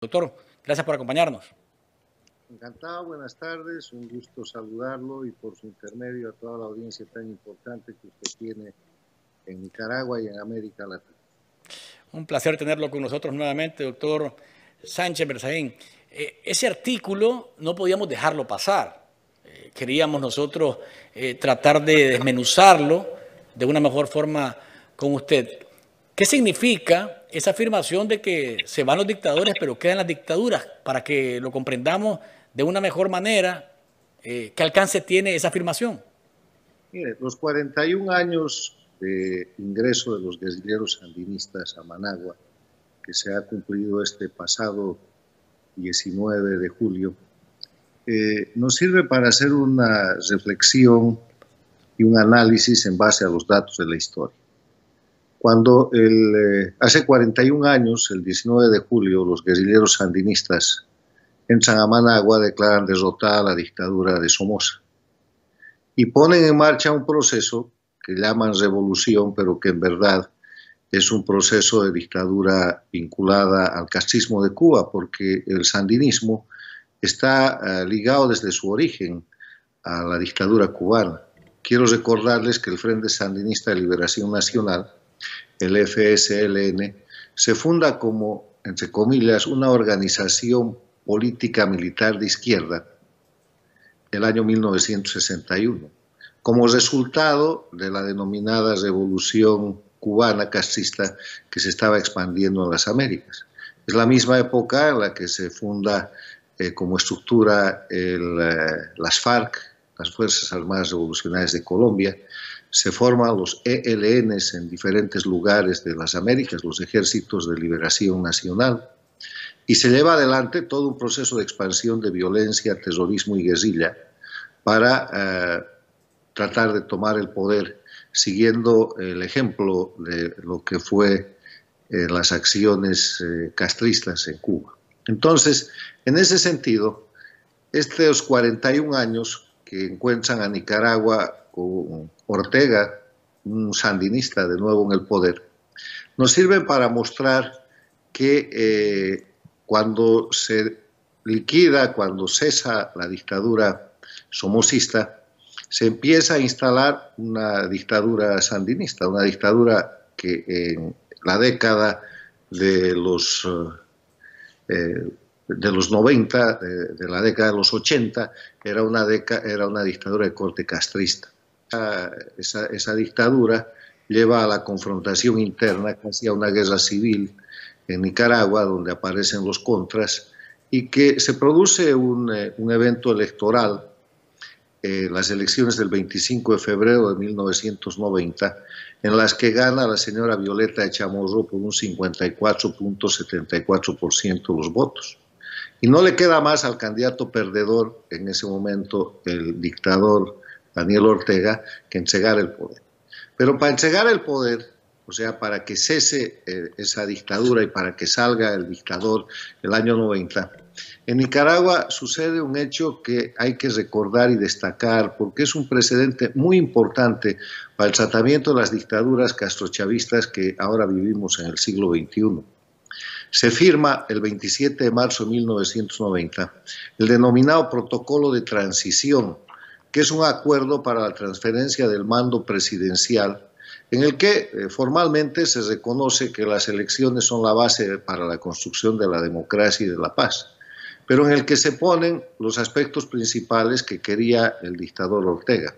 Doctor, gracias por acompañarnos. Encantado, buenas tardes, un gusto saludarlo y por su intermedio a toda la audiencia tan importante que usted tiene en Nicaragua y en América Latina. Un placer tenerlo con nosotros nuevamente, doctor Sánchez Berzaín. Ese artículo no podíamos dejarlo pasar. Queríamos nosotros tratar de desmenuzarlo de una mejor forma con usted. ¿Qué significa esa afirmación de que se van los dictadores pero quedan las dictaduras? Para que lo comprendamos de una mejor manera, ¿qué alcance tiene esa afirmación? Mire, los 41 años de ingreso de los guerrilleros sandinistas a Managua, que se ha cumplido este pasado 19 de julio, nos sirve para hacer una reflexión y un análisis en base a los datos de la historia. Cuando hace 41 años, el 19 de julio, los guerrilleros sandinistas entran a Managua, declaran derrotada la dictadura de Somoza y ponen en marcha un proceso que llaman revolución, pero que en verdad es un proceso de dictadura vinculada al castrismo de Cuba, porque el sandinismo está ligado desde su origen a la dictadura cubana. Quiero recordarles que el Frente Sandinista de Liberación Nacional, el FSLN, se funda como, entre comillas, una organización política militar de izquierda el año 1961, como resultado de la denominada revolución cubana castrista que se estaba expandiendo en las Américas. Es la misma época en la que se funda como estructura las FARC, las Fuerzas Armadas Revolucionarias de Colombia. Se forman los ELNs en diferentes lugares de las Américas, los Ejércitos de Liberación Nacional, y se lleva adelante todo un proceso de expansión de violencia, terrorismo y guerrilla para tratar de tomar el poder, siguiendo el ejemplo de lo que fue las acciones castristas en Cuba. Entonces, en ese sentido, estos 41 años que encuentran a Nicaragua con Ortega, un sandinista de nuevo en el poder, nos sirven para mostrar que cuando se liquida, cuando cesa la dictadura somocista, se empieza a instalar una dictadura sandinista, una dictadura que en la década de los 90, de la década de los 80, era una dictadura de corte castrista. Esa dictadura lleva a la confrontación interna, casi a una guerra civil en Nicaragua, donde aparecen los contras, y que se produce un evento electoral, las elecciones del 25 de febrero de 1990, en las que gana la señora Violeta de Chamorro por un 54.74% de los votos. Y no le queda más al candidato perdedor, en ese momento el dictador Daniel Ortega, que entregar el poder. Pero para entregar el poder, o sea, para que cese esa dictadura y para que salga el dictador el año 90, en Nicaragua sucede un hecho que hay que recordar y destacar porque es un precedente muy importante para el tratamiento de las dictaduras castrochavistas que ahora vivimos en el siglo XXI. Se firma el 27 de marzo de 1990 el denominado Protocolo de Transición, que es un acuerdo para la transferencia del mando presidencial, en el que formalmente se reconoce que las elecciones son la base para la construcción de la democracia y de la paz, pero en el que se ponen los aspectos principales que quería el dictador Ortega.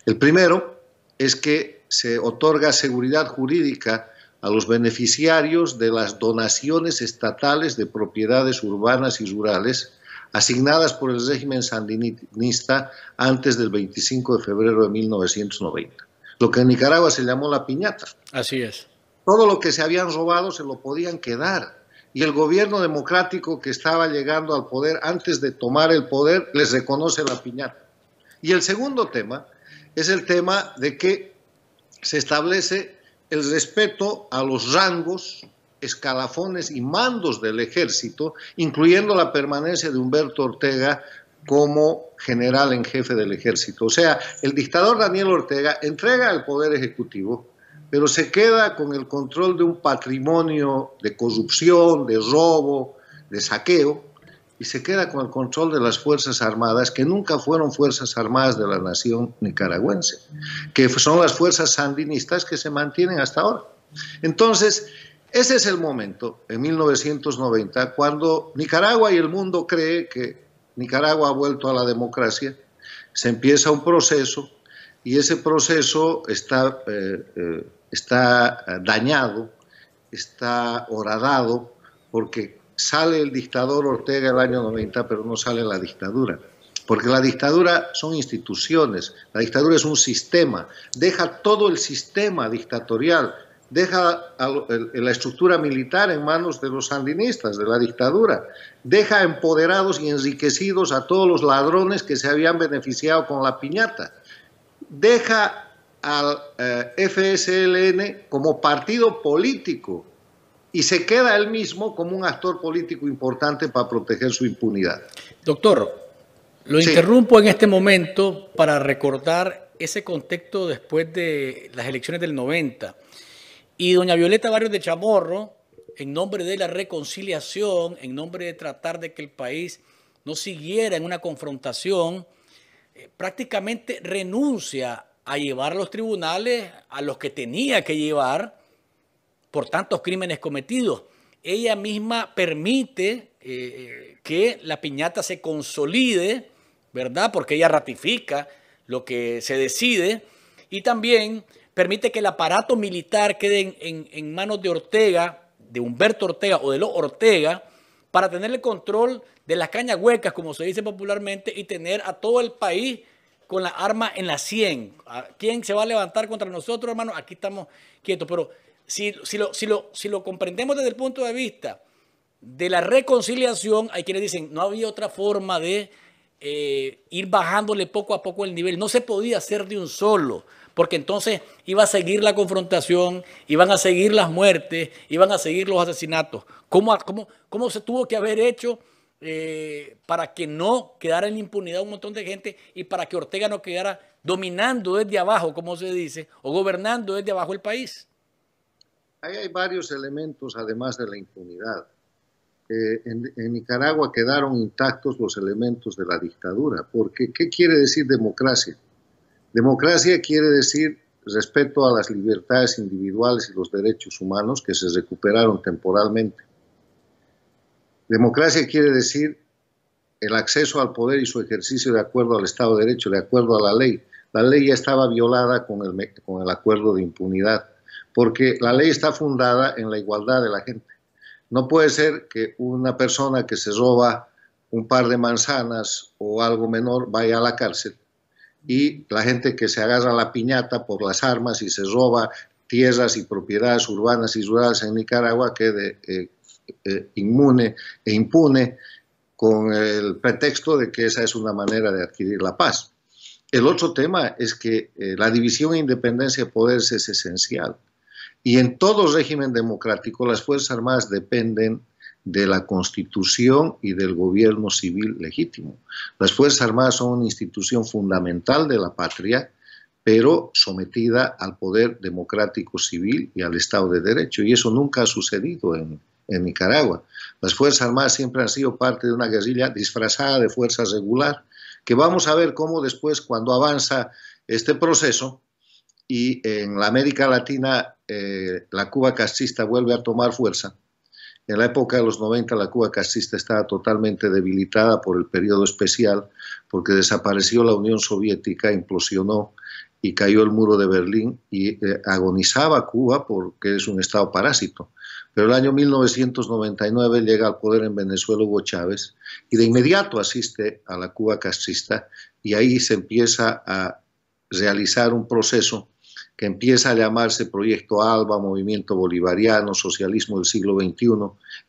El primero es que se otorga seguridad jurídica a los beneficiarios de las donaciones estatales de propiedades urbanas y rurales asignadas por el régimen sandinista antes del 25 de febrero de 1990. Lo que en Nicaragua se llamó la piñata. Así es. Todo lo que se habían robado se lo podían quedar. Y el gobierno democrático que estaba llegando al poder, antes de tomar el poder, les reconoce la piñata. Y el segundo tema es el tema de que se establece el respeto a los rangos, escalafones y mandos del ejército, incluyendo la permanencia de Humberto Ortega como general en jefe del ejército. O sea, el dictador Daniel Ortega entrega el poder ejecutivo, pero se queda con el control de un patrimonio de corrupción, de robo, de saqueo, y se queda con el control de las Fuerzas Armadas, que nunca fueron Fuerzas Armadas de la nación nicaragüense, que son las fuerzas sandinistas que se mantienen hasta ahora. Entonces, ese es el momento, en 1990, cuando Nicaragua y el mundo cree que Nicaragua ha vuelto a la democracia, se empieza un proceso, y ese proceso está dañado, está horadado, porque sale el dictador Ortega el año 90, pero no sale la dictadura. Porque la dictadura son instituciones, la dictadura es un sistema, deja todo el sistema dictatorial, deja la estructura militar en manos de los sandinistas, de la dictadura, deja empoderados y enriquecidos a todos los ladrones que se habían beneficiado con la piñata, deja al FSLN como partido político, y se queda él mismo como un actor político importante para proteger su impunidad. Doctor, lo interrumpo en este momento para recordar ese contexto después de las elecciones del 90. Y doña Violeta Barrios de Chamorro, en nombre de la reconciliación, en nombre de tratar de que el país no siguiera en una confrontación, prácticamente renuncia a llevar a los tribunales a los que tenía que llevar por tantos crímenes cometidos. Ella misma permite que la piñata se consolide, ¿verdad? Porque ella ratifica lo que se decide, y también permite que el aparato militar quede en manos de Ortega, de Humberto Ortega o de los Ortega, para tener el control de las cañas huecas, como se dice popularmente, y tener a todo el país con la arma en la 100. ¿Quién se va a levantar contra nosotros, hermano? Aquí estamos quietos. Pero si lo comprendemos desde el punto de vista de la reconciliación, hay quienes dicen no había otra forma de ir bajándole poco a poco el nivel. No se podía hacer de un solo, porque entonces iba a seguir la confrontación, iban a seguir las muertes, iban a seguir los asesinatos. ¿Cómo se tuvo que haber hecho para que no quedara en impunidad un montón de gente y para que Ortega no quedara dominando desde abajo, como se dice, o gobernando desde abajo el país? Ahí hay varios elementos, además de la impunidad. En Nicaragua quedaron intactos los elementos de la dictadura, porque ¿qué quiere decir democracia? Democracia quiere decir respeto a las libertades individuales y los derechos humanos que se recuperaron temporalmente. Democracia quiere decir el acceso al poder y su ejercicio de acuerdo al Estado de Derecho, de acuerdo a la ley. La ley ya estaba violada con el acuerdo de impunidad, porque la ley está fundada en la igualdad de la gente. No puede ser que una persona que se roba un par de manzanas o algo menor vaya a la cárcel y la gente que se agarra a la piñata por las armas y se roba tierras y propiedades urbanas y rurales en Nicaragua quede inmune e impune con el pretexto de que esa es una manera de adquirir la paz. El otro tema es que la división e independencia de poderes es esencial. Y en todo régimen democrático las Fuerzas Armadas dependen de la Constitución y del gobierno civil legítimo. Las Fuerzas Armadas son una institución fundamental de la patria, pero sometida al poder democrático civil y al Estado de Derecho. Y eso nunca ha sucedido en Nicaragua. Las Fuerzas Armadas siempre han sido parte de una guerrilla disfrazada de fuerza regular, que vamos a ver cómo después, cuando avanza este proceso, y en la América Latina la Cuba castrista vuelve a tomar fuerza. En la época de los 90 la Cuba castrista estaba totalmente debilitada por el periodo especial, porque desapareció la Unión Soviética, implosionó y cayó el muro de Berlín y agonizaba Cuba porque es un estado parásito. Pero el año 1999 llega al poder en Venezuela Hugo Chávez y de inmediato asiste a la Cuba castrista y ahí se empieza a realizar un proceso que empieza a llamarse Proyecto ALBA, Movimiento Bolivariano, Socialismo del siglo XXI,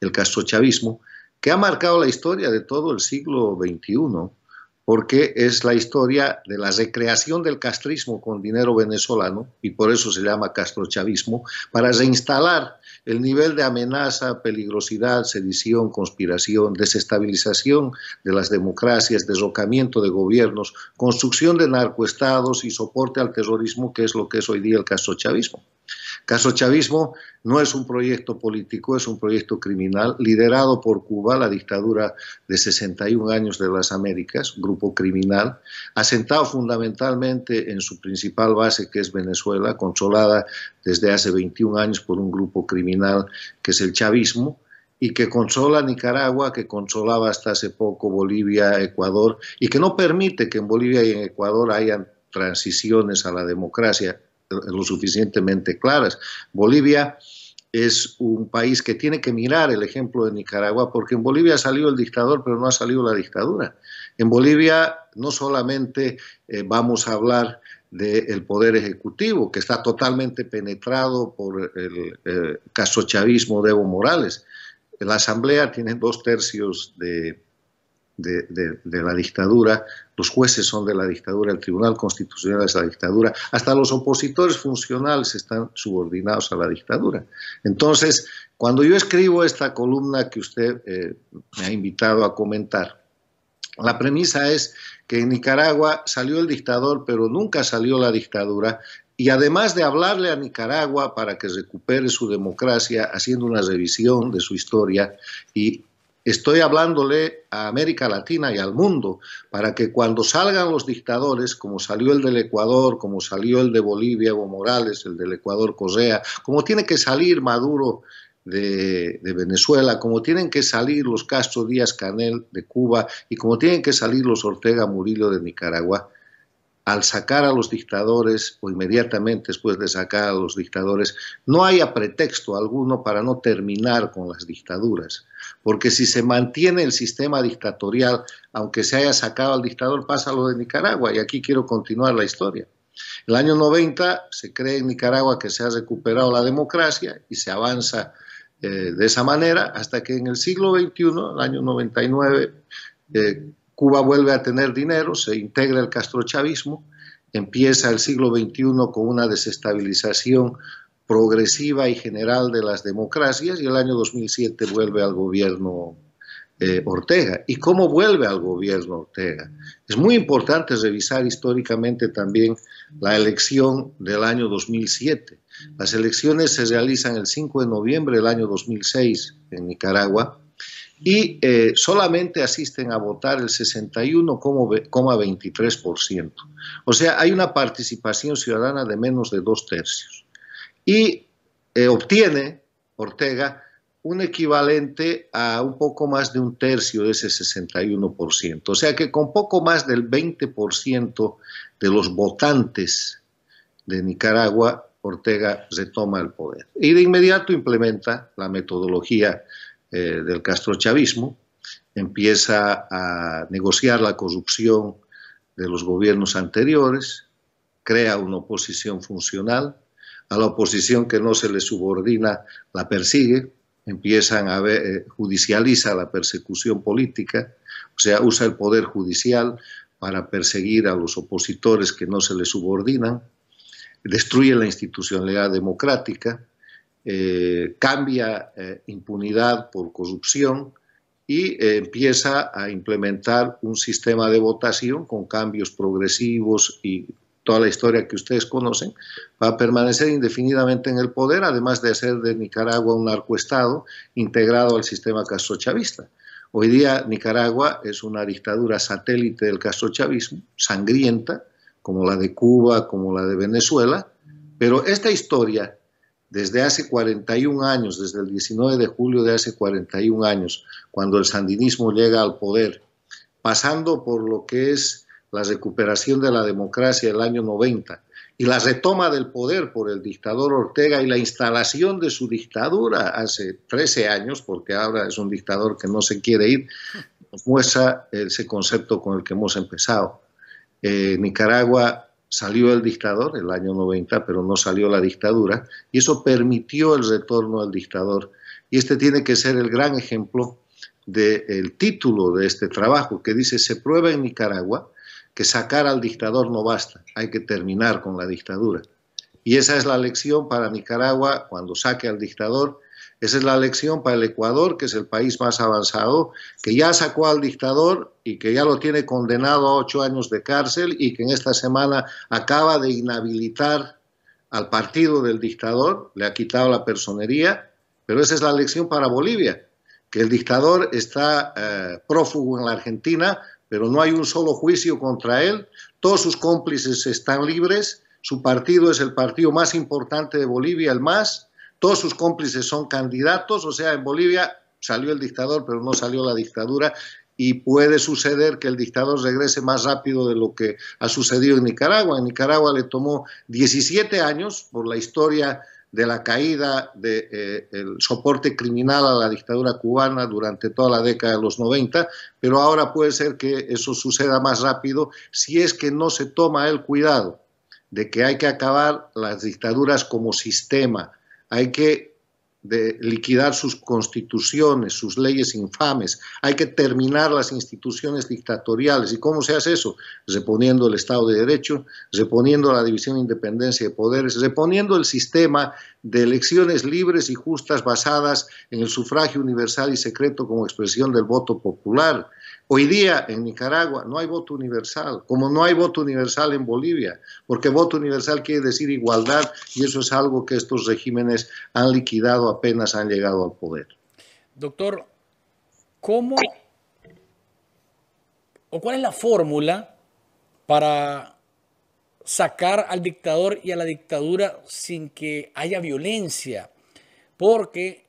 el castrochavismo, que ha marcado la historia de todo el siglo XXI, porque es la historia de la recreación del castrismo con dinero venezolano, y por eso se llama castrochavismo, para reinstalar el nivel de amenaza, peligrosidad, sedición, conspiración, desestabilización de las democracias, derrocamiento de gobiernos, construcción de narcoestados y soporte al terrorismo, que es lo que es hoy día el castrochavismo. Castrochavismo no es un proyecto político, es un proyecto criminal liderado por Cuba, la dictadura de 61 años de las Américas, grupo criminal, asentado fundamentalmente en su principal base, que es Venezuela, controlada desde hace 21 años por un grupo criminal que es el chavismo, y que controla Nicaragua, que controlaba hasta hace poco Bolivia, Ecuador, y que no permite que en Bolivia y en Ecuador hayan transiciones a la democracia lo suficientemente claras. Bolivia es un país que tiene que mirar el ejemplo de Nicaragua, porque en Bolivia salió el dictador, pero no ha salido la dictadura. En Bolivia no solamente vamos a hablar del poder ejecutivo, que está totalmente penetrado por el castrochavismo de Evo Morales. La Asamblea tiene 2/3 de la dictadura, los jueces son de la dictadura, el Tribunal Constitucional es la dictadura, hasta los opositores funcionales están subordinados a la dictadura. Entonces, cuando yo escribo esta columna que usted me ha invitado a comentar, la premisa es que en Nicaragua salió el dictador, pero nunca salió la dictadura, y además de hablarle a Nicaragua para que recupere su democracia, haciendo una revisión de su historia, y estoy hablándole a América Latina y al mundo para que cuando salgan los dictadores, como salió el del Ecuador, como salió el de Bolivia, Evo Morales, el del Ecuador, Correa, como tiene que salir Maduro de Venezuela, como tienen que salir los Castro Díaz-Canel de Cuba y como tienen que salir los Ortega Murillo de Nicaragua, al sacar a los dictadores o inmediatamente después de sacar a los dictadores, no haya pretexto alguno para no terminar con las dictaduras. Porque si se mantiene el sistema dictatorial, aunque se haya sacado al dictador, pasa lo de Nicaragua, y aquí quiero continuar la historia. En el año 90 se cree en Nicaragua que se ha recuperado la democracia y se avanza de esa manera hasta que en el siglo XXI, el año 99, Cuba vuelve a tener dinero, se integra el castrochavismo, empieza el siglo XXI con una desestabilización progresiva y general de las democracias, y el año 2007 vuelve al gobierno Ortega. ¿Y cómo vuelve al gobierno Ortega? Es muy importante revisar históricamente también la elección del año 2007. Las elecciones se realizan el 5 de noviembre del año 2006 en Nicaragua, y solamente asisten a votar el 61,23%. O sea, hay una participación ciudadana de menos de 2/3. Y obtiene Ortega un equivalente a un poco más de 1/3 de ese 61%. O sea que con poco más del 20% de los votantes de Nicaragua, Ortega retoma el poder. Y de inmediato implementa la metodología del castrochavismo, empieza a negociar la corrupción de los gobiernos anteriores, crea una oposición funcional, a la oposición que no se le subordina la persigue, empiezan a ver, judicializa la persecución política, o sea, usa el poder judicial para perseguir a los opositores que no se le subordinan, destruye la institucionalidad democrática, cambia impunidad por corrupción y empieza a implementar un sistema de votación con cambios progresivos y toda la historia que ustedes conocen, para permanecer indefinidamente en el poder, además de hacer de Nicaragua un narcoestado integrado al sistema castrochavista. Hoy día Nicaragua es una dictadura satélite del castrochavismo, sangrienta, como la de Cuba, como la de Venezuela, pero esta historia, desde hace 41 años, desde el 19 de julio de hace 41 años, cuando el sandinismo llega al poder, pasando por lo que es la recuperación de la democracia del año 90 y la retoma del poder por el dictador Ortega y la instalación de su dictadura hace 13 años, porque ahora es un dictador que no se quiere ir, nos muestra ese concepto con el que hemos empezado. Nicaragua salió el dictador el año 90, pero no salió la dictadura, y eso permitió el retorno al dictador. Y este tiene que ser el gran ejemplo del título de este trabajo, que dice: se prueba en Nicaragua que sacar al dictador no basta, hay que terminar con la dictadura. Y esa es la lección para Nicaragua cuando saque al dictador. Esa es la lección para el Ecuador, que es el país más avanzado, que ya sacó al dictador y que ya lo tiene condenado a 8 años de cárcel y que en esta semana acaba de inhabilitar al partido del dictador, le ha quitado la personería, pero esa es la lección para Bolivia, que el dictador está prófugo en la Argentina, pero no hay un solo juicio contra él, todos sus cómplices están libres, su partido es el partido más importante de Bolivia, el MAS, todos sus cómplices son candidatos, o sea, en Bolivia salió el dictador, pero no salió la dictadura, y puede suceder que el dictador regrese más rápido de lo que ha sucedido en Nicaragua. En Nicaragua le tomó 17 años por la historia de la caída del soporte criminal a la dictadura cubana durante toda la década de los 90, pero ahora puede ser que eso suceda más rápido si es que no se toma el cuidado de que hay que acabar las dictaduras como sistema, hay que liquidar sus constituciones, sus leyes infames, hay que terminar las instituciones dictatoriales. ¿Y cómo se hace eso? Reponiendo el Estado de Derecho, reponiendo la división de independencia de poderes, reponiendo el sistema de elecciones libres y justas basadas en el sufragio universal y secreto como expresión del voto popular. Hoy día en Nicaragua no hay voto universal, como no hay voto universal en Bolivia, porque voto universal quiere decir igualdad y eso es algo que estos regímenes han liquidado apenas han llegado al poder. Doctor, ¿cómo o cuál es la fórmula para sacar al dictador y a la dictadura sin que haya violencia? Porque,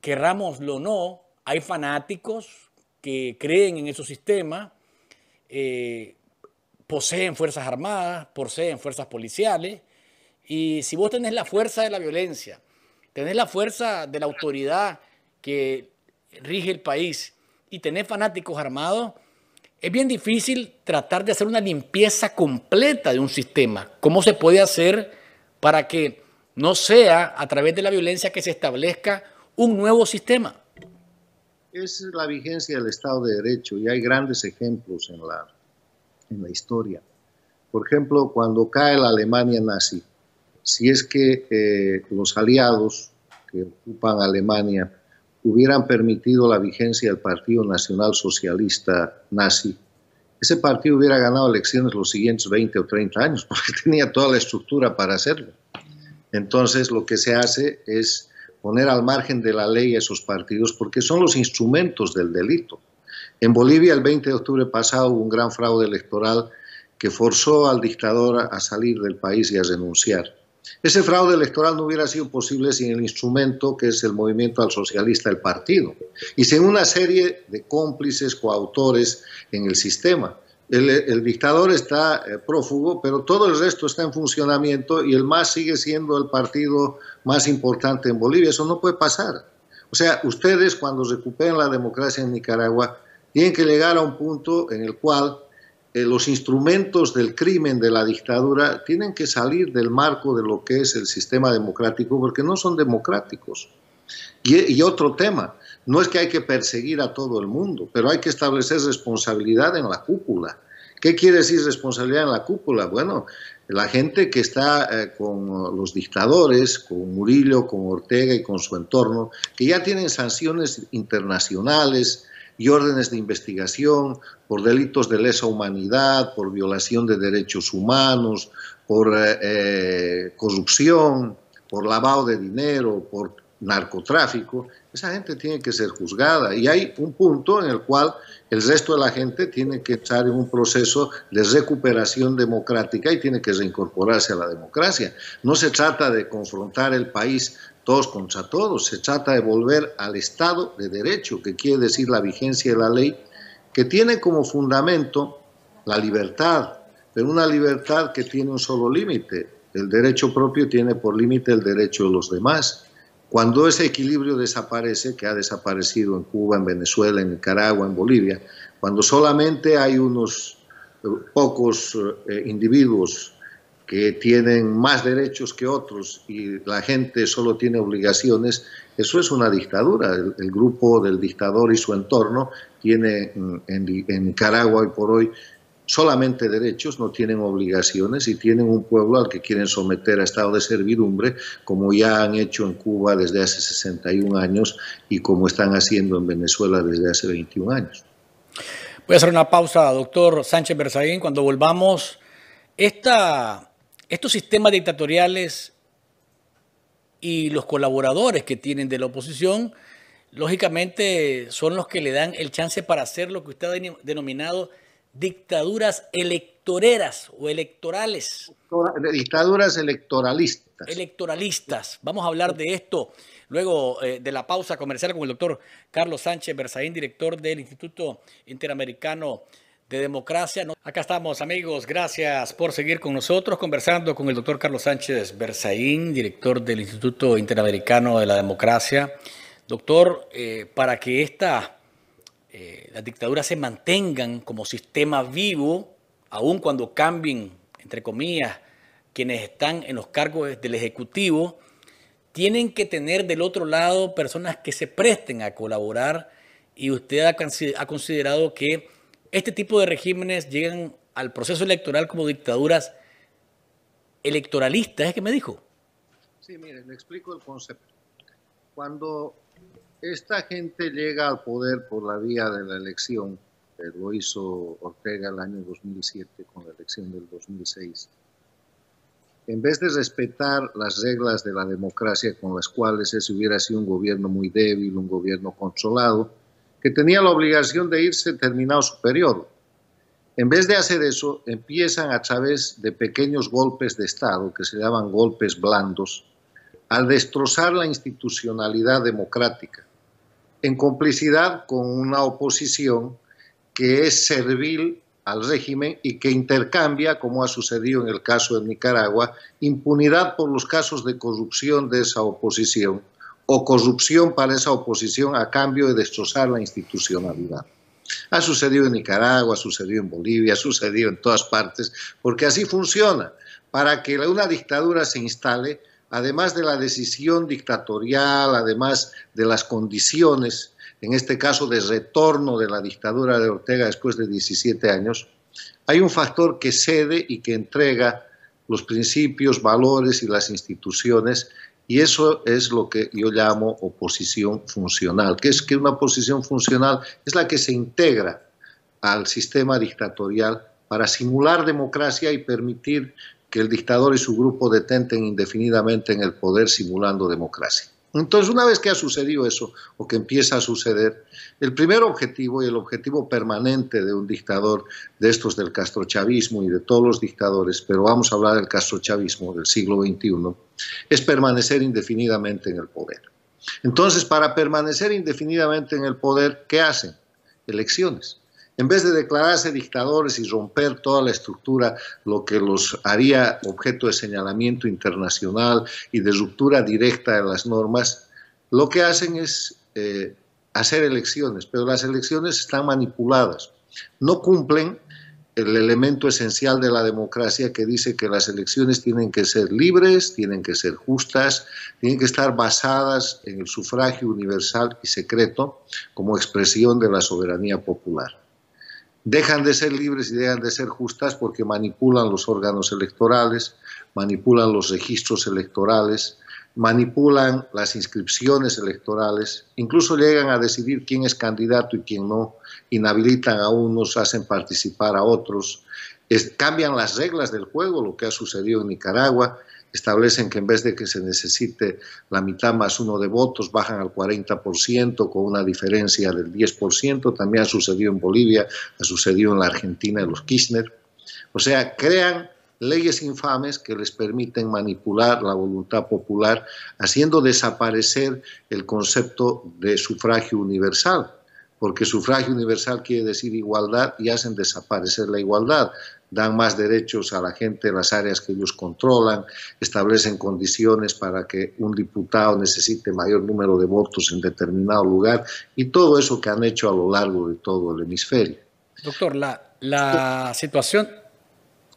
querrámoslo o no, hay fanáticos que creen en esos sistemas, poseen fuerzas armadas, poseen fuerzas policiales, y si vos tenés la fuerza de la violencia, tenés la fuerza de la autoridad que rige el país y tenés fanáticos armados, es bien difícil tratar de hacer una limpieza completa de un sistema. ¿Cómo se puede hacer para que no sea a través de la violencia que se establezca un nuevo sistema? Es la vigencia del Estado de Derecho y hay grandes ejemplos en la historia. Por ejemplo, cuando cae la Alemania nazi, si es que los aliados que ocupan Alemania hubieran permitido la vigencia del Partido Nacional Socialista nazi, ese partido hubiera ganado elecciones los siguientes 20 o 30 años, porque tenía toda la estructura para hacerlo. Entonces, lo que se hace es poner al margen de la ley a esos partidos, porque son los instrumentos del delito. En Bolivia, el 20 de octubre pasado, hubo un gran fraude electoral que forzó al dictador a salir del país y a renunciar. Ese fraude electoral no hubiera sido posible sin el instrumento que es el movimiento al socialista, el partido, y sin una serie de cómplices, coautores en el sistema. El dictador está prófugo, pero todo el resto está en funcionamiento y el MAS sigue siendo el partido más importante en Bolivia. Eso no puede pasar. O sea, ustedes cuando recuperen la democracia en Nicaragua tienen que llegar a un punto en el cual los instrumentos del crimen de la dictadura tienen que salir del marco de lo que es el sistema democrático, porque no son democráticos. Y otro tema, no es que hay que perseguir a todo el mundo, pero hay que establecer responsabilidad en la cúpula. ¿Qué quiere decir responsabilidad en la cúpula? Bueno, la gente que está con los dictadores, con Murillo, con Ortega y con su entorno, que ya tienen sanciones internacionales y órdenes de investigación por delitos de lesa humanidad, por violación de derechos humanos, por corrupción, por lavado de dinero, por narcotráfico, esa gente tiene que ser juzgada y hay un punto en el cual el resto de la gente tiene que estar en un proceso de recuperación democrática y tiene que reincorporarse a la democracia. No se trata de confrontar el país todos contra todos, se trata de volver al Estado de Derecho, que quiere decir la vigencia de la ley, que tiene como fundamento la libertad, pero una libertad que tiene un solo límite. El derecho propio tiene por límite el derecho de los demás. Cuando ese equilibrio desaparece, que ha desaparecido en Cuba, en Venezuela, en Nicaragua, en Bolivia, cuando solamente hay unos pocos individuos que tienen más derechos que otros y la gente solo tiene obligaciones, eso es una dictadura. El grupo del dictador y su entorno tiene en Nicaragua hoy por hoy solamente derechos, no tienen obligaciones y tienen un pueblo al que quieren someter a estado de servidumbre, como ya han hecho en Cuba desde hace 61 años y como están haciendo en Venezuela desde hace 21 años. Voy a hacer una pausa, doctor Sánchez Berzaín. Cuando volvamos, esta estos sistemas dictatoriales y los colaboradores que tienen de la oposición, lógicamente son los que le dan el chance para hacer lo que usted ha denominado dictaduras electoreras o electorales. Dictaduras electoralistas. Electoralistas. Vamos a hablar de esto luego de la pausa comercial con el doctor Carlos Sánchez Berzaín, director del Instituto Interamericano de Democracia. Acá estamos, amigos. Gracias por seguir con nosotros, conversando con el doctor Carlos Sánchez Berzaín, director del Instituto Interamericano de la Democracia. Doctor, para que las dictaduras se mantengan como sistema vivo, aun cuando cambien, entre comillas, quienes están en los cargos del Ejecutivo, tienen que tener del otro lado personas que se presten a colaborar, y usted ha considerado que este tipo de regímenes llegan al proceso electoral como dictaduras electoralistas, ¿es que me dijo? Sí, mire, le explico el concepto. Cuando esta gente llega al poder por la vía de la elección, lo hizo Ortega el año 2007 con la elección del 2006, en vez de respetar las reglas de la democracia con las cuales ese hubiera sido un gobierno muy débil, un gobierno controlado, que tenía la obligación de irse terminado su periodo. En vez de hacer eso, empiezan a través de pequeños golpes de Estado, que se llaman golpes blandos, a destrozar la institucionalidad democrática, en complicidad con una oposición que es servil al régimen y que intercambia, como ha sucedido en el caso de Nicaragua, impunidad por los casos de corrupción de esa oposición o corrupción para esa oposición a cambio de destrozar la institucionalidad. Ha sucedido en Nicaragua, ha sucedido en Bolivia, ha sucedido en todas partes, porque así funciona. Para que una dictadura se instale, además de la decisión dictatorial, además de las condiciones, en este caso de retorno de la dictadura de Ortega después de 17 años, hay un factor que cede y que entrega los principios, valores y las instituciones, y eso es lo que yo llamo oposición funcional. ¿Qué es que una oposición funcional? Es la que se integra al sistema dictatorial para simular democracia y permitir que el dictador y su grupo detenten indefinidamente en el poder simulando democracia. Entonces, una vez que ha sucedido eso, o que empieza a suceder, el primer objetivo y el objetivo permanente de un dictador de estos del castrochavismo y de todos los dictadores, pero vamos a hablar del castrochavismo del siglo XXI, es permanecer indefinidamente en el poder. Entonces, para permanecer indefinidamente en el poder, ¿qué hacen? Elecciones. En vez de declararse dictadores y romper toda la estructura, lo que los haría objeto de señalamiento internacional y de ruptura directa de las normas, lo que hacen es hacer elecciones, pero las elecciones están manipuladas. No cumplen el elemento esencial de la democracia que dice que las elecciones tienen que ser libres, tienen que ser justas, tienen que estar basadas en el sufragio universal y secreto como expresión de la soberanía popular. Dejan de ser libres y dejan de ser justas porque manipulan los órganos electorales, manipulan los registros electorales, manipulan las inscripciones electorales, incluso llegan a decidir quién es candidato y quién no, inhabilitan a unos, hacen participar a otros, cambian las reglas del juego, lo que ha sucedido en Nicaragua, establecen que en vez de que se necesite la mitad más uno de votos, bajan al 40% con una diferencia del 10%, también ha sucedido en Bolivia, ha sucedido en la Argentina de los Kirchner. O sea, crean leyes infames que les permiten manipular la voluntad popular, haciendo desaparecer el concepto de sufragio universal, porque sufragio universal quiere decir igualdad y hacen desaparecer la igualdad. Dan más derechos a la gente en las áreas que ellos controlan, establecen condiciones para que un diputado necesite mayor número de votos en determinado lugar y todo eso que han hecho a lo largo de todo el hemisferio. Doctor, la situación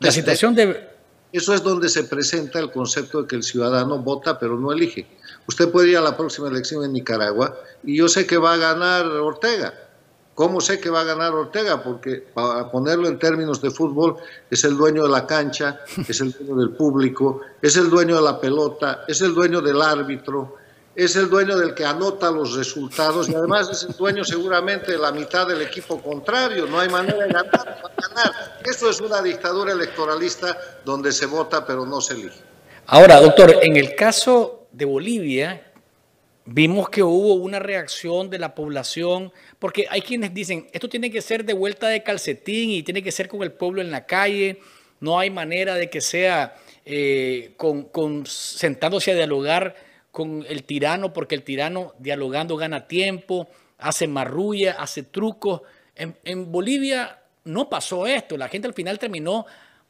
de... Eso es donde se presenta el concepto de que el ciudadano vota pero no elige. Usted puede ir a la próxima elección en Nicaragua y yo sé que va a ganar Ortega. ¿Cómo sé que va a ganar Ortega? Porque, para ponerlo en términos de fútbol, es el dueño de la cancha, es el dueño del público, es el dueño de la pelota, es el dueño del árbitro, es el dueño del que anota los resultados y además es el dueño seguramente de la mitad del equipo contrario. No hay manera de ganar, para ganar. Esto es una dictadura electoralista donde se vota pero no se elige. Ahora, doctor, en el caso de Bolivia, vimos que hubo una reacción de la población, porque hay quienes dicen, esto tiene que ser de vuelta de calcetín y tiene que ser con el pueblo en la calle, no hay manera de que sea sentándose a dialogar con el tirano, porque el tirano dialogando gana tiempo, hace marrulla, hace trucos. En Bolivia no pasó esto, la gente al final terminó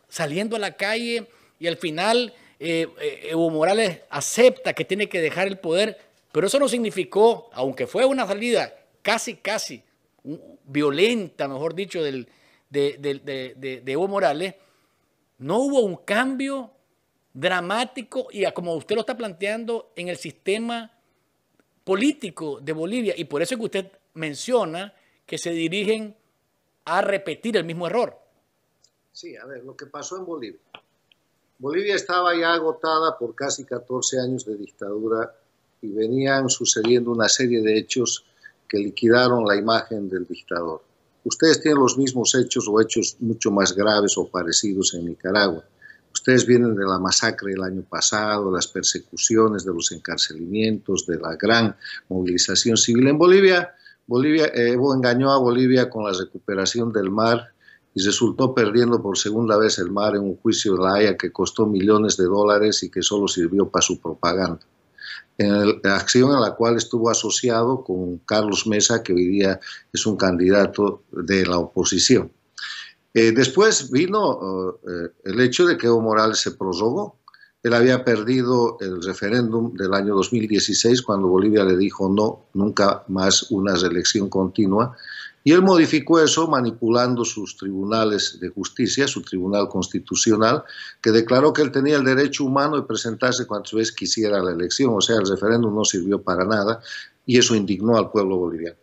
saliendo a la calle y al final Evo Morales acepta que tiene que dejar el poder, pero eso no significó, aunque fue una salida casi violenta, mejor dicho, de Evo Morales, no hubo un cambio dramático y como usted lo está planteando en el sistema político de Bolivia, y por eso es que usted menciona que se dirigen a repetir el mismo error. Sí, a ver, lo que pasó en Bolivia. Bolivia estaba ya agotada por casi 14 años de dictadura y venían sucediendo una serie de hechos que liquidaron la imagen del dictador. Ustedes tienen los mismos hechos o hechos mucho más graves o parecidos en Nicaragua. Ustedes vienen de la masacre del año pasado, las persecuciones, de los encarcelamientos, de la gran movilización civil en Bolivia. Evo engañó a Bolivia con la recuperación del mar y resultó perdiendo por segunda vez el mar en un juicio de La Haya que costó millones de dólares y que solo sirvió para su propaganda. En la acción a la cual estuvo asociado con Carlos Mesa, que hoy día es un candidato de la oposición. Después vino el hecho de que Evo Morales se prorrogó. Él había perdido el referéndum del año 2016 cuando Bolivia le dijo no, nunca más una reelección continua. Y él modificó eso manipulando sus tribunales de justicia, su tribunal constitucional, que declaró que él tenía el derecho humano de presentarse cuantas veces quisiera la elección. O sea, el referéndum no sirvió para nada y eso indignó al pueblo boliviano.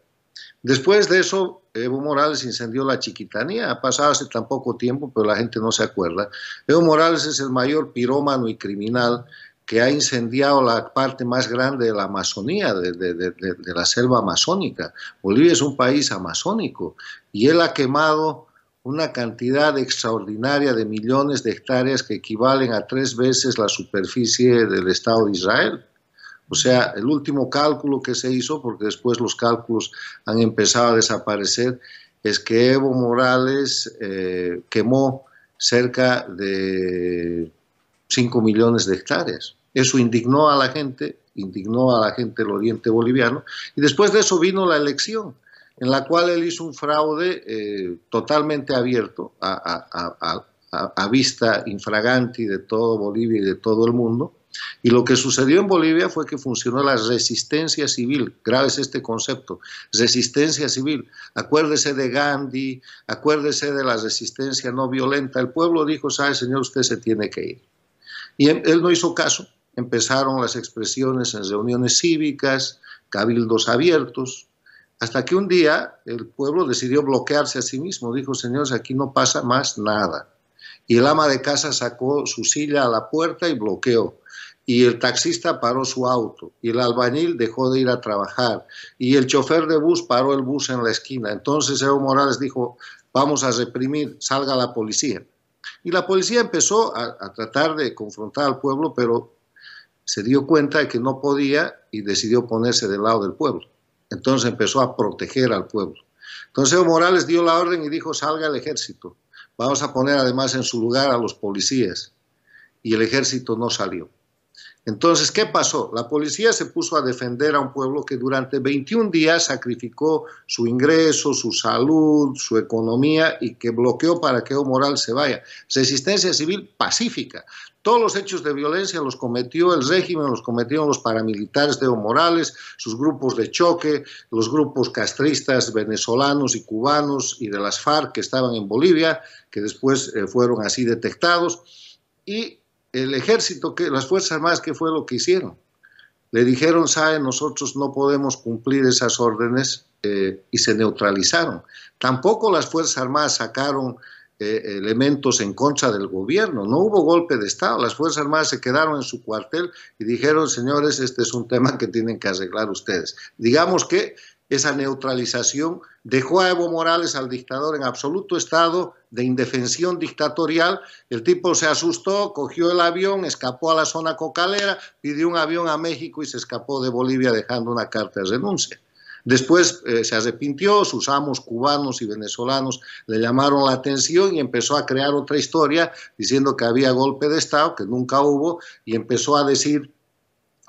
Después de eso, Evo Morales incendió la Chiquitanía. Ha pasado hace tan poco tiempo, pero la gente no se acuerda. Evo Morales es el mayor pirómano y criminal que ha incendiado la parte más grande de la Amazonía, de la selva amazónica. Bolivia es un país amazónico y él ha quemado una cantidad extraordinaria de millones de hectáreas que equivalen a 3 veces la superficie del Estado de Israel. O sea, el último cálculo que se hizo, porque después los cálculos han empezado a desaparecer, es que Evo Morales quemó cerca de 5 millones de hectáreas. Eso indignó a la gente del oriente boliviano, y después de eso vino la elección, en la cual él hizo un fraude totalmente abierto, a vista infraganti de todo Bolivia y de todo el mundo. Y lo que sucedió en Bolivia fue que funcionó la resistencia civil. Grave es este concepto, resistencia civil. Acuérdese de Gandhi, acuérdese de la resistencia no violenta. El pueblo dijo, sabe señor, usted se tiene que ir. Y él no hizo caso. Empezaron las expresiones en reuniones cívicas, cabildos abiertos, hasta que un día el pueblo decidió bloquearse a sí mismo. Dijo, señores, aquí no pasa más nada. Y el ama de casa sacó su silla a la puerta y bloqueó. Y el taxista paró su auto, y el albañil dejó de ir a trabajar, y el chofer de bus paró el bus en la esquina. Entonces Evo Morales dijo, vamos a reprimir, salga la policía. Y la policía empezó a tratar de confrontar al pueblo, pero se dio cuenta de que no podía y decidió ponerse del lado del pueblo. Entonces empezó a proteger al pueblo. Entonces Evo Morales dio la orden y dijo, salga el ejército. Vamos a poner además en su lugar a los policías. Y el ejército no salió. Entonces, ¿qué pasó? La policía se puso a defender a un pueblo que durante 21 días sacrificó su ingreso, su salud, su economía y que bloqueó para que Evo Morales se vaya. Resistencia civil pacífica. Todos los hechos de violencia los cometió el régimen, los cometieron los paramilitares de Evo Morales, sus grupos de choque, los grupos castristas venezolanos y cubanos y de las FARC que estaban en Bolivia, que después fueron así detectados. Y el ejército, las Fuerzas Armadas, ¿qué fue lo que hicieron? Le dijeron, ¿sabe? Nosotros no podemos cumplir esas órdenes y se neutralizaron. Tampoco las Fuerzas Armadas sacaron elementos en contra del gobierno. No hubo golpe de Estado. Las Fuerzas Armadas se quedaron en su cuartel y dijeron, señores, este es un tema que tienen que arreglar ustedes. Digamos que esa neutralización dejó a Evo Morales, al dictador, en absoluto estado de indefensión dictatorial. El tipo se asustó, cogió el avión, escapó a la zona cocalera, pidió un avión a México y se escapó de Bolivia dejando una carta de renuncia. Después se arrepintió, sus amos cubanos y venezolanos le llamaron la atención y empezó a crear otra historia diciendo que había golpe de Estado, que nunca hubo, y empezó a decir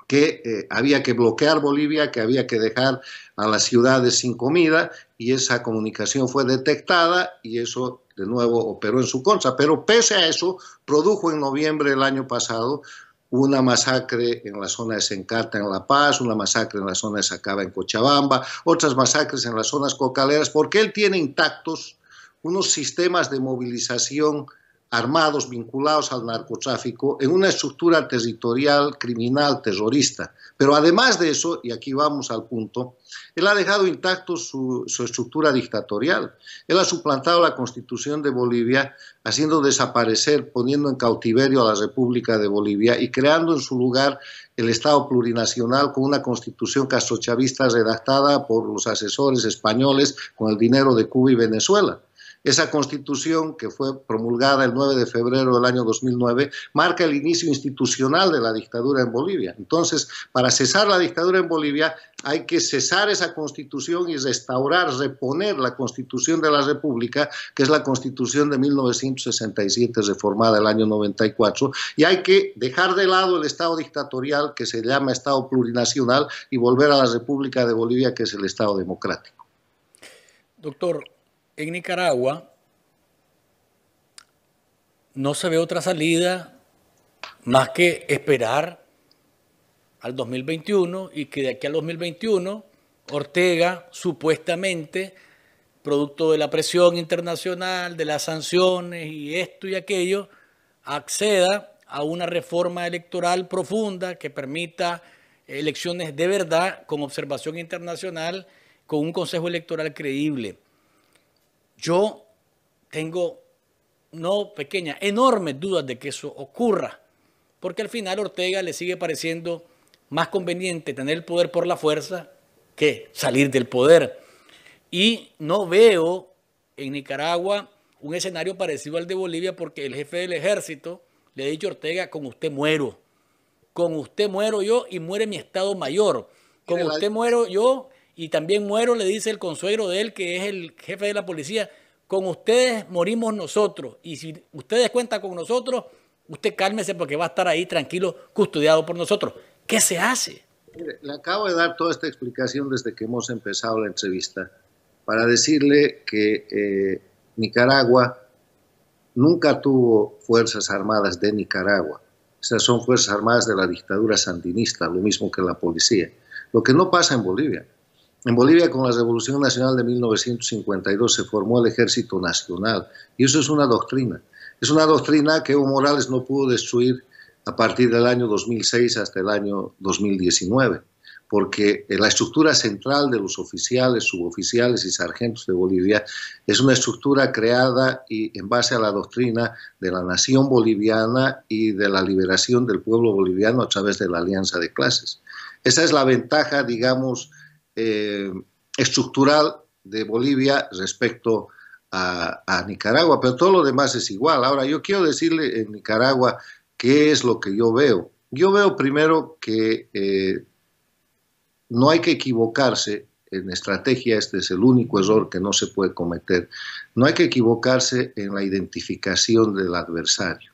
que había que bloquear Bolivia, que había que dejar a las ciudades sin comida, y esa comunicación fue detectada y eso de nuevo operó en su contra. Pero pese a eso, produjo en noviembre del año pasado una masacre en la zona de Sencarta en La Paz, una masacre en la zona de Sacaba en Cochabamba, otras masacres en las zonas cocaleras, porque él tiene intactos unos sistemas de movilización armados vinculados al narcotráfico en una estructura territorial, criminal, terrorista. Pero además de eso, y aquí vamos al punto, él ha dejado intacto su estructura dictatorial. Él ha suplantado la Constitución de Bolivia, haciendo desaparecer, poniendo en cautiverio a la República de Bolivia y creando en su lugar el Estado plurinacional con una constitución castrochavista redactada por los asesores españoles con el dinero de Cuba y Venezuela. Esa constitución, que fue promulgada el 9 de febrero del año 2009, marca el inicio institucional de la dictadura en Bolivia. Entonces, para cesar la dictadura en Bolivia, hay que cesar esa constitución y restaurar, reponer la constitución de la República, que es la constitución de 1967, reformada el año 94, y hay que dejar de lado el Estado dictatorial, que se llama Estado plurinacional, y volver a la República de Bolivia, que es el Estado democrático. Doctor, en Nicaragua no se ve otra salida más que esperar al 2021 y que de aquí al 2021 Ortega supuestamente, producto de la presión internacional, de las sanciones y esto y aquello, acceda a una reforma electoral profunda que permita elecciones de verdad con observación internacional, con un consejo electoral creíble. Yo tengo, no pequeñas, enormes dudas de que eso ocurra, porque al final a Ortega le sigue pareciendo más conveniente tener el poder por la fuerza que salir del poder. Y no veo en Nicaragua un escenario parecido al de Bolivia, porque el jefe del ejército le ha dicho a Ortega, con usted muero yo y muere mi Estado Mayor, con usted muero yo. Y también muero, le dice el consuegro de él, que es el jefe de la policía, con ustedes morimos nosotros. Y si ustedes cuentan con nosotros, usted cálmese porque va a estar ahí tranquilo, custodiado por nosotros. ¿Qué se hace? Mire, le acabo de dar toda esta explicación desde que hemos empezado la entrevista para decirle que Nicaragua nunca tuvo Fuerzas Armadas de Nicaragua. Esas son Fuerzas Armadas de la dictadura sandinista, lo mismo que la policía. Lo que no pasa en Bolivia. En Bolivia, con la Revolución Nacional de 1952, se formó el Ejército Nacional, y eso es una doctrina. Es una doctrina que Evo Morales no pudo destruir a partir del año 2006 hasta el año 2019, porque la estructura central de los oficiales, suboficiales y sargentos de Bolivia es una estructura creada y en base a la doctrina de la nación boliviana y de la liberación del pueblo boliviano a través de la alianza de clases. Esa es la ventaja, digamos, estructural de Bolivia respecto a Nicaragua, pero todo lo demás es igual. Ahora, yo quiero decirle en Nicaragua qué es lo que yo veo. Yo veo primero que no hay que equivocarse en estrategia, este es el único error que no se puede cometer. No hay que equivocarse en la identificación del adversario.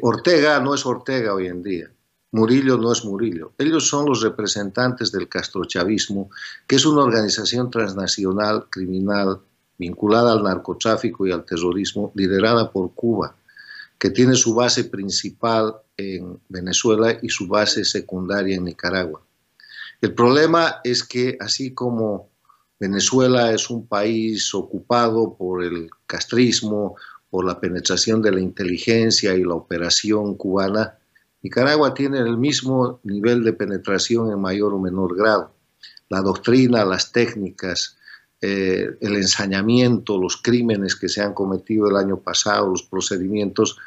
Ortega no es Ortega hoy en día. Murillo no es Murillo. Ellos son los representantes del castrochavismo, que es una organización transnacional criminal vinculada al narcotráfico y al terrorismo, liderada por Cuba, que tiene su base principal en Venezuela y su base secundaria en Nicaragua. El problema es que, así como Venezuela es un país ocupado por el castrismo, por la penetración de la inteligencia y la operación cubana, Nicaragua tiene el mismo nivel de penetración en mayor o menor grado. La doctrina, las técnicas, el ensañamiento, los crímenes que se han cometido el año pasado, los procedimientos,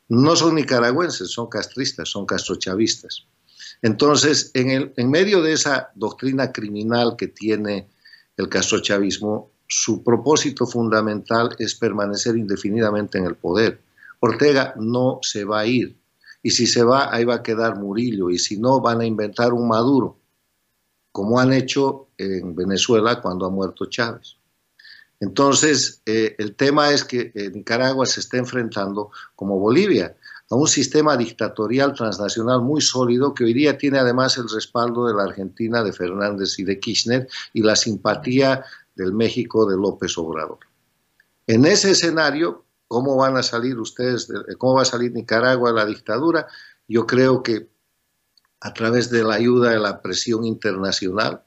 no son nicaragüenses, son castristas, son castrochavistas. Entonces, en medio de esa doctrina criminal que tiene el castrochavismo, su propósito fundamental es permanecer indefinidamente en el poder. Ortega no se va a ir, y si se va, ahí va a quedar Murillo, y si no, van a inventar un Maduro, como han hecho en Venezuela cuando ha muerto Chávez. Entonces, el tema es que Nicaragua se está enfrentando, como Bolivia, a un sistema dictatorial transnacional muy sólido que hoy día tiene además el respaldo de la Argentina, de Fernández y de Kirchner, y la simpatía del México de López Obrador. En ese escenario, ¿cómo van a salir ustedes, cómo va a salir Nicaragua de la dictadura? Yo creo que a través de la ayuda de la presión internacional,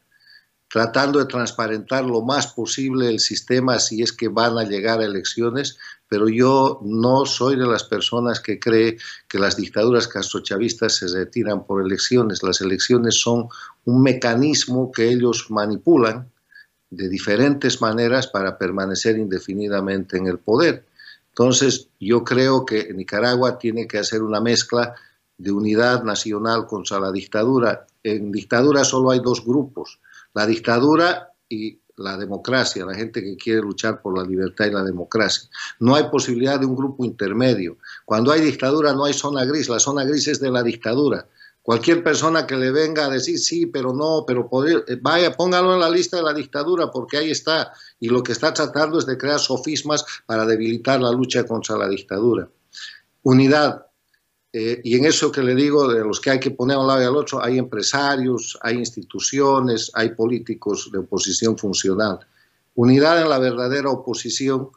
tratando de transparentar lo más posible el sistema si es que van a llegar a elecciones, pero yo no soy de las personas que cree que las dictaduras castrochavistas se retiran por elecciones. Las elecciones son un mecanismo que ellos manipulan de diferentes maneras para permanecer indefinidamente en el poder. Entonces, yo creo que Nicaragua tiene que hacer una mezcla de unidad nacional contra la dictadura. En dictadura solo hay dos grupos, la dictadura y la democracia, la gente que quiere luchar por la libertad y la democracia. No hay posibilidad de un grupo intermedio. Cuando hay dictadura no hay zona gris, la zona gris es de la dictadura. Cualquier persona que le venga a decir sí, pero no, pero vaya, póngalo en la lista de la dictadura porque ahí está. Y lo que está tratando es de crear sofismas para debilitar la lucha contra la dictadura. Unidad. Y en eso que le digo, de los que hay que poner a un lado y al otro, hay empresarios, hay instituciones, hay políticos de oposición funcional. Unidad en la verdadera oposición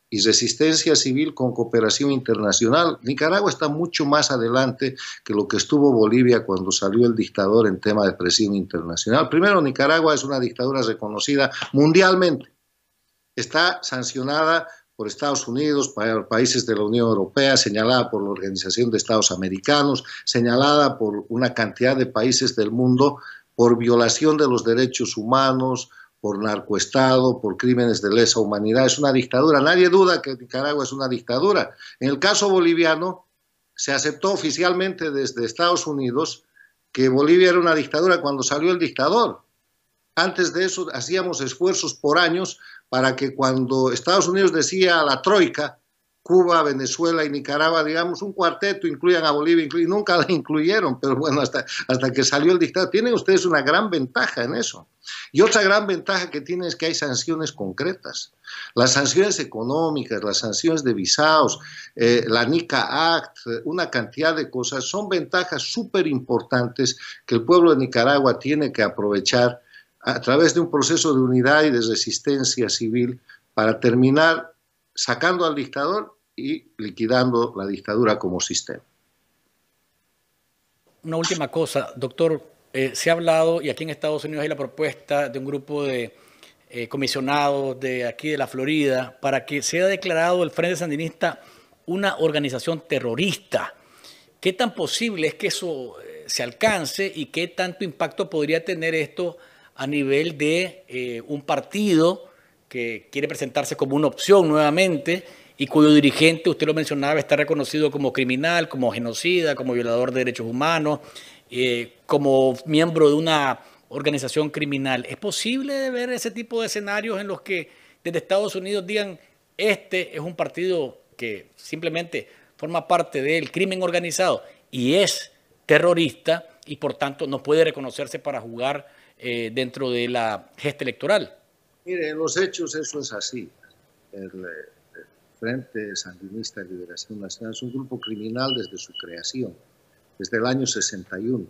y resistencia civil con cooperación internacional. Nicaragua está mucho más adelante que lo que estuvo Bolivia cuando salió el dictador en tema de presión internacional. Primero, Nicaragua es una dictadura reconocida mundialmente. Está sancionada por Estados Unidos, por países de la Unión Europea, señalada por la Organización de Estados Americanos, señalada por una cantidad de países del mundo por violación de los derechos humanos, por narcoestado, por crímenes de lesa humanidad. Es una dictadura. Nadie duda que Nicaragua es una dictadura. En el caso boliviano, se aceptó oficialmente desde Estados Unidos que Bolivia era una dictadura cuando salió el dictador. Antes de eso hacíamos esfuerzos por años para que cuando Estados Unidos decía a la troika, Cuba, Venezuela y Nicaragua, digamos, un cuarteto, incluyan a Bolivia, y nunca la incluyeron, pero bueno, hasta que salió el dictador. Tienen ustedes una gran ventaja en eso. Y otra gran ventaja que tienen es que hay sanciones concretas. Las sanciones económicas, las sanciones de visados, la NICA Act, una cantidad de cosas, son ventajas súper importantes que el pueblo de Nicaragua tiene que aprovechar a través de un proceso de unidad y de resistencia civil para terminar sacando al dictador y liquidando la dictadura como sistema. Una última cosa, doctor. Se ha hablado, y aquí en Estados Unidos hay la propuesta de un grupo de comisionados de aquí de la Florida para que sea declarado el Frente Sandinista una organización terrorista. ¿Qué tan posible es que eso se alcance y qué tanto impacto podría tener esto a nivel de un partido que quiere presentarse como una opción nuevamente y cuyo dirigente, usted lo mencionaba, está reconocido como criminal, como genocida, como violador de derechos humanos, como miembro de una organización criminal? ¿Es posible ver ese tipo de escenarios en los que desde Estados Unidos digan este es un partido que simplemente forma parte del crimen organizado y es terrorista y por tanto no puede reconocerse para jugar dentro de la gesta electoral? Mire, en los hechos eso es así. El Frente Sandinista de Liberación Nacional es un grupo criminal desde su creación, desde el año 61.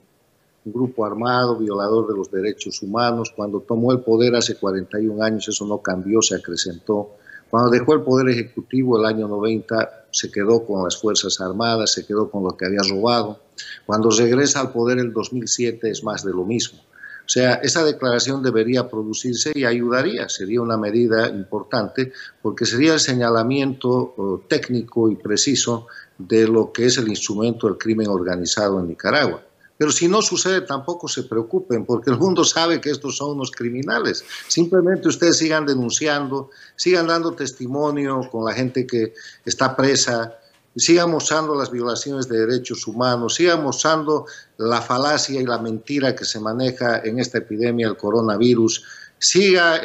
Un grupo armado, violador de los derechos humanos. Cuando tomó el poder hace 41 años, eso no cambió, se acrecentó. Cuando dejó el poder ejecutivo el año 90, se quedó con las Fuerzas Armadas, se quedó con lo que había robado. Cuando regresa al poder el 2007 es más de lo mismo. O sea, esa declaración debería producirse y ayudaría, sería una medida importante, porque sería el señalamiento técnico y preciso de lo que es el instrumento del crimen organizado en Nicaragua. Pero si no sucede, tampoco se preocupen, porque el mundo sabe que estos son unos criminales. Simplemente ustedes sigan denunciando, sigan dando testimonio con la gente que está presa, sigan mostrando las violaciones de derechos humanos, sigan mostrando la falacia y la mentira que se maneja en esta epidemia del coronavirus, siga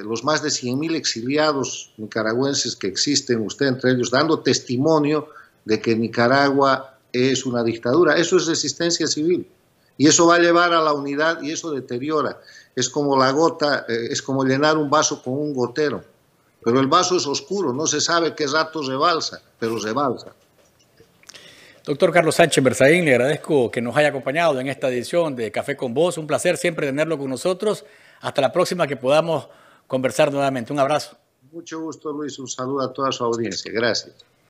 los más de 100.000 exiliados nicaragüenses que existen, usted entre ellos, dando testimonio de que Nicaragua es una dictadura. Eso es resistencia civil y eso va a llevar a la unidad y eso deteriora. Es como la gota, es como llenar un vaso con un gotero, pero el vaso es oscuro, no se sabe qué rato rebalsa, pero rebalsa. Doctor Carlos Sánchez Berzaín, le agradezco que nos haya acompañado en esta edición de Café con Voz. Un placer siempre tenerlo con nosotros. Hasta la próxima que podamos conversar nuevamente. Un abrazo. Mucho gusto, Luis. Un saludo a toda su audiencia. Gracias.